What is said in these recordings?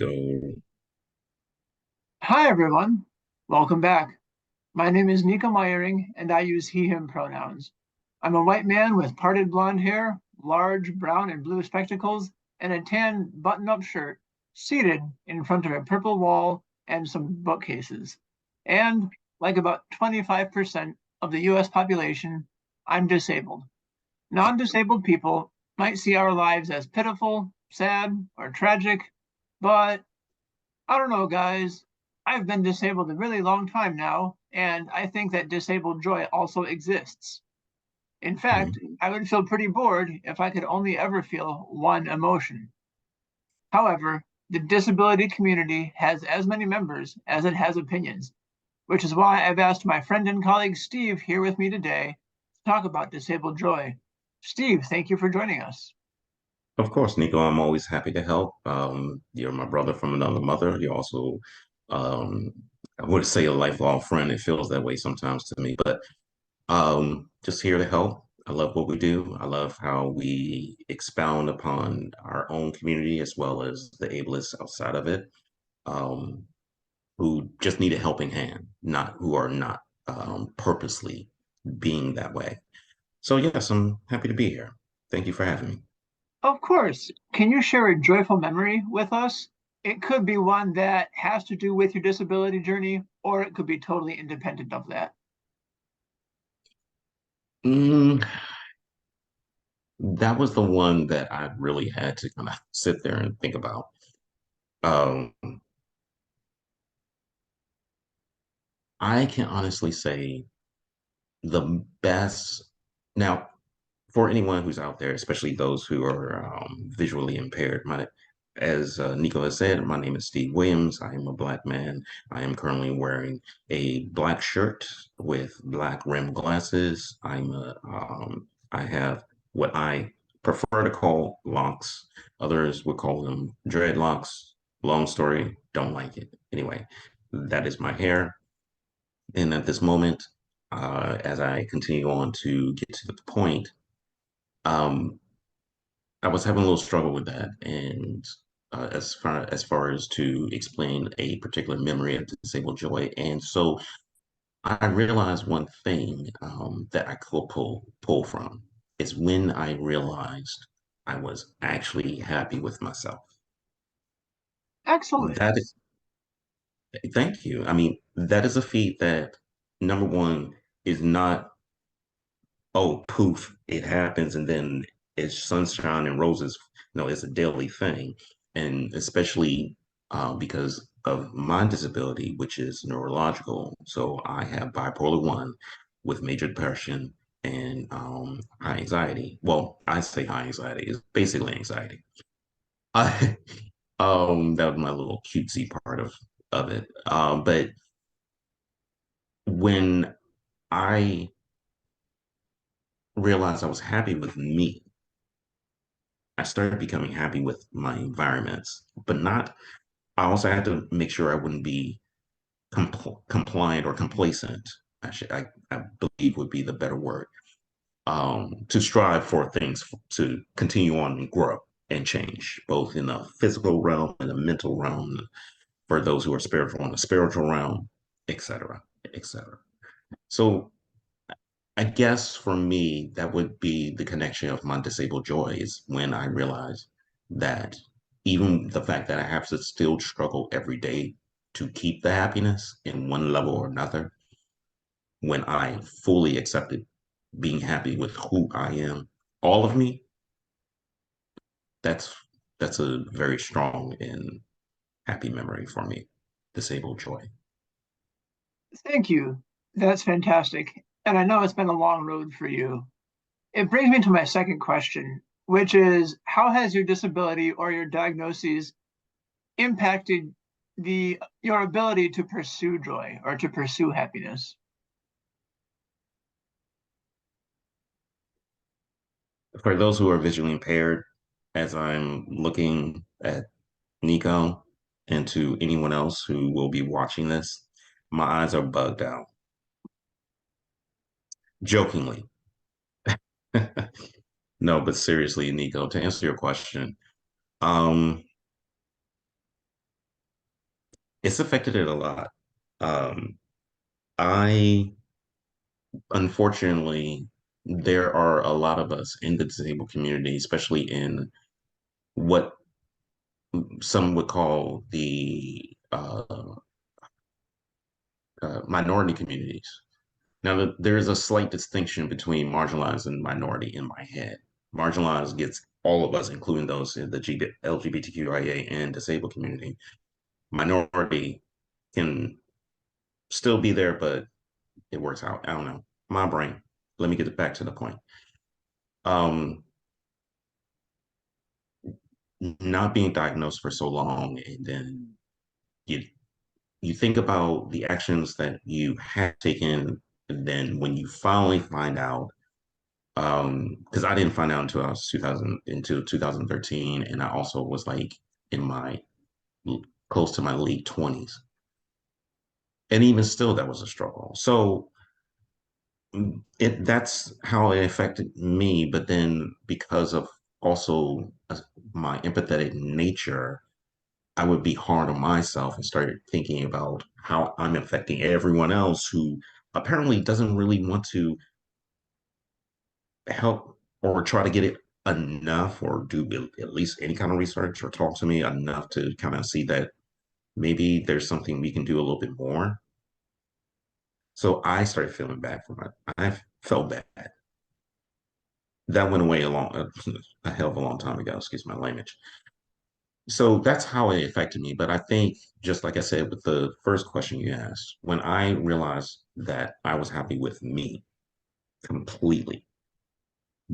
Go. Hi, everyone. Welcome back. My name is Nico and I use he, him pronouns. I'm a white man with parted blonde hair, large brown and blue spectacles, and a tan button up shirt, seated in front of a purple wall and some bookcases. And, like about 25% of the US population, I'm disabled. Non disabled people might see our lives as pitiful, sad, or tragic, but I don't know, guys. I've been disabled a really long time now, and I think that disabled joy also exists. In fact, Mhm. I would feel pretty bored if I could only ever feel one emotion. However, the disability community has as many members as it has opinions, which is why I've asked my friend and colleague Steve here with me today to talk about disabled joy. Steve, thank you for joining us. Of course, Nico, I'm always happy to help. You're my brother from another mother. You're also, um, I would say a lifelong friend. It feels that way sometimes to me, but just here to help. I love what we do. I love how we expound upon our own community as well as the ableists outside of it, um, who just need a helping hand, not who are not purposely being that way. So, yes, I'm happy to be here. Thank you for having me. Of course. Can you share a joyful memory with us? It could be one that has to do with your disability journey, or it could be totally independent of that. Mm, that was the one that I really had to kind of sit there and think about. Um, I can honestly say the best. Now, for anyone who's out there, especially those who are visually impaired, as Nico has said, my name is Steve Williams. I am a black man. I am currently wearing a black shirt with black rimmed glasses. I have what I prefer to call locks. Others would call them dreadlocks. Long story, don't like it. Anyway, that is my hair. And at this moment, as I continue on to get to the point, um, I was having a little struggle with that, and as far as to explain a particular memory of disabled joy, and so I realized one thing that I could pull from is when I realized I was actually happy with myself. Excellent. That is, thank you. I mean, that is a feat that number one is not, oh, poof, it happens, and then it's sunshine and roses. No, it's a daily thing. And especially because of my disability, which is neurological. So I have bipolar 1 with major depression and high anxiety. Well, I say high anxiety, it's basically anxiety. I, that was my little cutesy part of it. But when I realized I was happy with me, I started becoming happy with my environments, but not, I also had to make sure I wouldn't be compliant or complacent. I believe would be the better word, to strive for things to continue on and grow and change, both in the physical realm and the mental realm, for those who are spiritual in the spiritual realm, etc., etc. So I guess for me, that would be the connection of my disabled joys when I realize that even the fact that I have to still struggle every day to keep the happiness in one level or another, when I fully accepted being happy with who I am, all of me, that's that's a very strong and happy memory for me. Disabled joy. Thank you. That's fantastic. And I know it's been a long road for you. It brings me to my second question, which is how has your disability or your diagnoses impacted your ability to pursue joy or to pursue happiness? For those who are visually impaired, as I'm looking at Nico and to anyone else who will be watching this, my eyes are bugged out. Jokingly. No, but seriously, Nico, to answer your question, um, It's affected it a lot. Um, I Unfortunately, there are a lot of us in the disabled community, especially in what some would call the minority communities. Now, there is a slight distinction between marginalized and minority in my head. Marginalized gets all of us, including those in the LGBTQIA and disabled community. Minority can still be there, but it works out. I don't know. My brain. Let me get it back to the point. Um, Not being diagnosed for so long, and then you you think about the actions that you have taken, and then when you finally find out, because I didn't find out until I was 2013, and I also was like in my close to my late 20s, and even still, that was a struggle. So that's how it affected me. But then because of also my empathetic nature, I would be hard on myself and started thinking about how I'm affecting everyone else who apparently doesn't really want to help or try to get it enough or do at least any kind of research or talk to me enough to kind of see that maybe there's something we can do a little bit more. So I started feeling bad for I felt bad. That went away a hell of a long time ago, excuse my language. So that's how it affected me. But I think, just like I said with the first question you asked, when I realized that I was happy with me completely,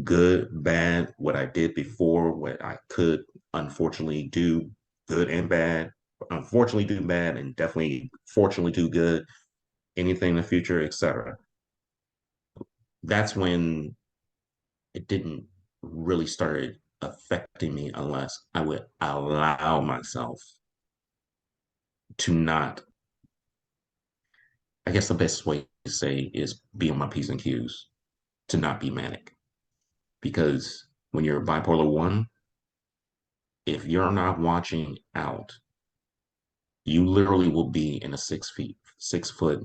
good, bad, what I did before, what I could unfortunately do, good and bad, unfortunately do bad, and definitely fortunately do good, anything in the future, etc. That's when it didn't really started affecting me unless I would allow myself to not. I guess the best way to say is be on my P's and Q's, to not be manic. Because when you're bipolar one, if you're not watching out, you literally will be in a 6 foot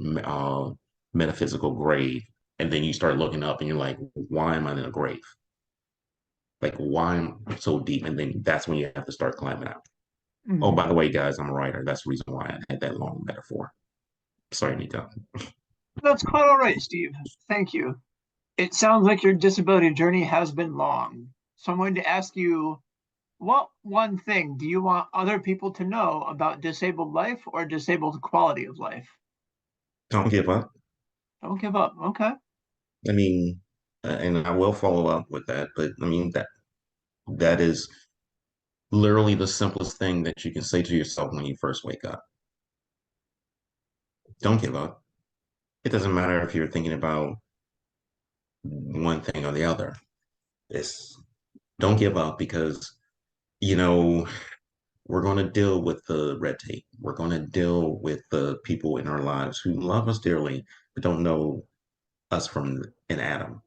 metaphysical grave. And then you start looking up and you're like, why am I in a grave? Like, why am I so deep? And then that's when you have to start climbing out. Oh, by Mhm. the way, guys, I'm a writer. That's the reason why I had that long metaphor. Sorry, Nico. That's quite all right, Steve. Thank you. It sounds like your disability journey has been long. So I'm going to ask you, what one thing do you want other people to know about disabled life or disabled quality of life? Don't give up. Don't give up. Okay. I mean, and I will follow up with that, but I mean, that is literally the simplest thing that you can say to yourself when you first wake up. Don't give up. It doesn't matter if you're thinking about one thing or the other. It's don't give up because, you know, we're going to deal with the red tape. We're going to deal with the people in our lives who love us dearly, but don't know us from an atom.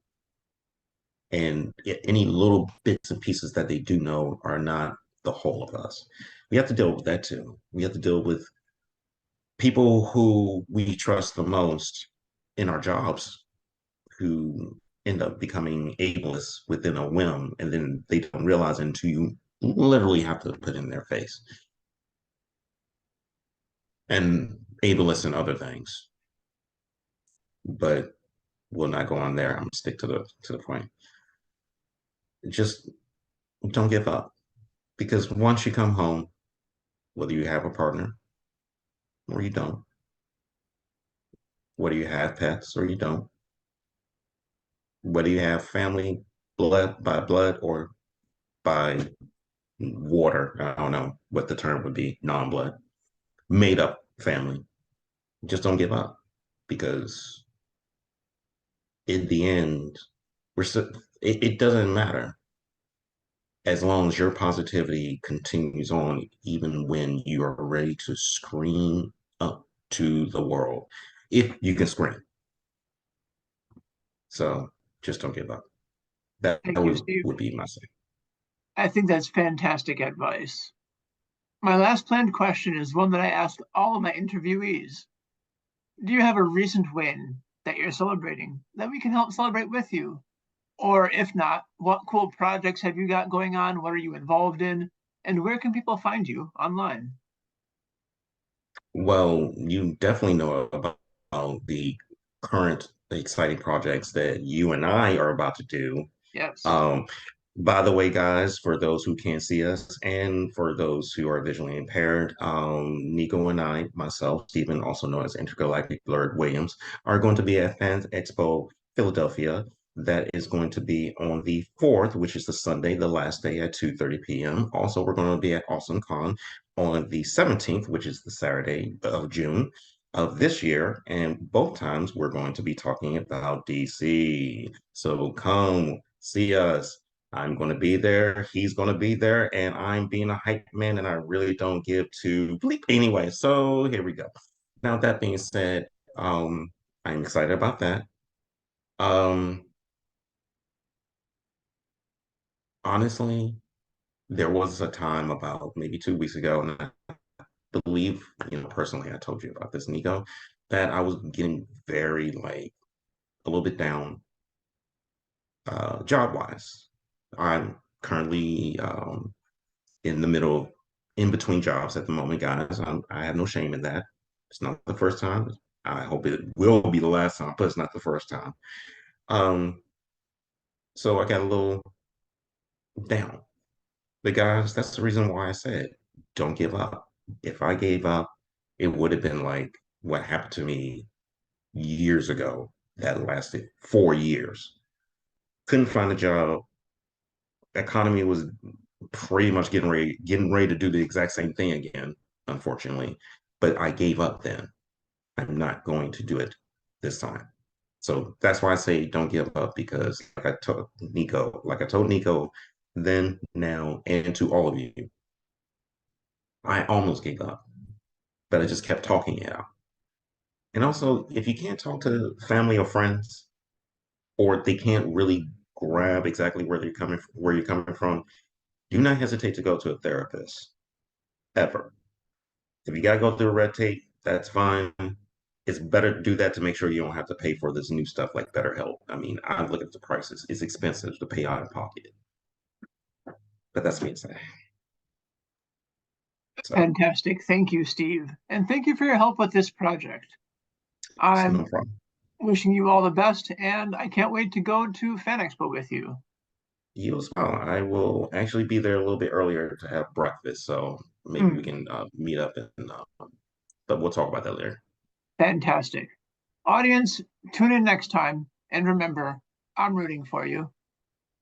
And any little bits and pieces that they do know are not the whole of us. We have to deal with that too. We have to deal with people who we trust the most in our jobs who end up becoming ableists within a whim, and then they don't realize it until you literally have to put in their face. And ableists and other things, but we'll not go on there. I'm gonna stick to the point. Just don't give up because once you come home, whether you have a partner or you don't, whether you have pets or you don't, whether you have family blood by blood or by water, I don't know what the term would be, non-blood, made up family, just don't give up because in the end, we're so, it doesn't matter as long as your positivity continues on, even when you are ready to scream up to the world, if you can scream. So just don't give up. That Thank you, would, Steve. would be my say. I think that's fantastic advice. My last planned question is one that I ask all of my interviewees. Do you have a recent win that you're celebrating that we can help celebrate with you? Or if not, what cool projects have you got going on? What are you involved in? And where can people find you online? Well, you definitely know about the current exciting projects that you and I are about to do. Yes. Um, by the way, guys, for those who can't see us and for those who are visually impaired, Nico and I, myself, Stephen, also known as Intergalactic Blurred Williams, are going to be at Fans Expo Philadelphia. That is going to be on the 4th, which is the Sunday, the last day at 2:30 p.m. Also, we're going to be at Awesome Con on the 17th, which is the Saturday of June of this year. And both times we're going to be talking about DC. So come see us. I'm going to be there. He's going to be there. And I'm being a hype man and I really don't give two bleep anyway. So here we go. Now, that being said, I'm excited about that. Um, honestly, there was a time about maybe 2 weeks ago, and I believe, personally, I told you about this, Nico, that I was getting very, like, a little bit down job wise. I'm currently in the middle, in between jobs at the moment, guys. I have no shame in that. It's not the first time. I hope it will be the last time, but it's not the first time. Um, so I got a little down. But guys, that's the reason why I said don't give up. If I gave up, it would have been like what happened to me years ago that lasted 4 years. Couldn't find a job. Economy was pretty much getting ready to do the exact same thing again, unfortunately. But I gave up then. I'm not going to do it this time. So that's why I say don't give up because like I told Nico, then, now, and to all of you, I almost gave up, but I just kept talking it out. And also, if you can't talk to family or friends, or they can't really grab exactly where you're coming from, do not hesitate to go to a therapist ever. If you gotta go through red tape, that's fine. It's better to do that to make sure you don't have to pay for this new stuff like BetterHelp. I mean, I look at the prices; it's expensive to pay out of pocket. But that's me to say. So Fantastic. Thank you, Steve. And thank you for your help with this project. it's I'm no problem. wishing you all the best, and I can't wait to go to Fan Expo with you. You as well. I will actually be there a little bit earlier to have breakfast, so maybe we Mm, can meet up and. But we'll talk about that later. fantastic. Audience, tune in next time, and remember, I'm rooting for you.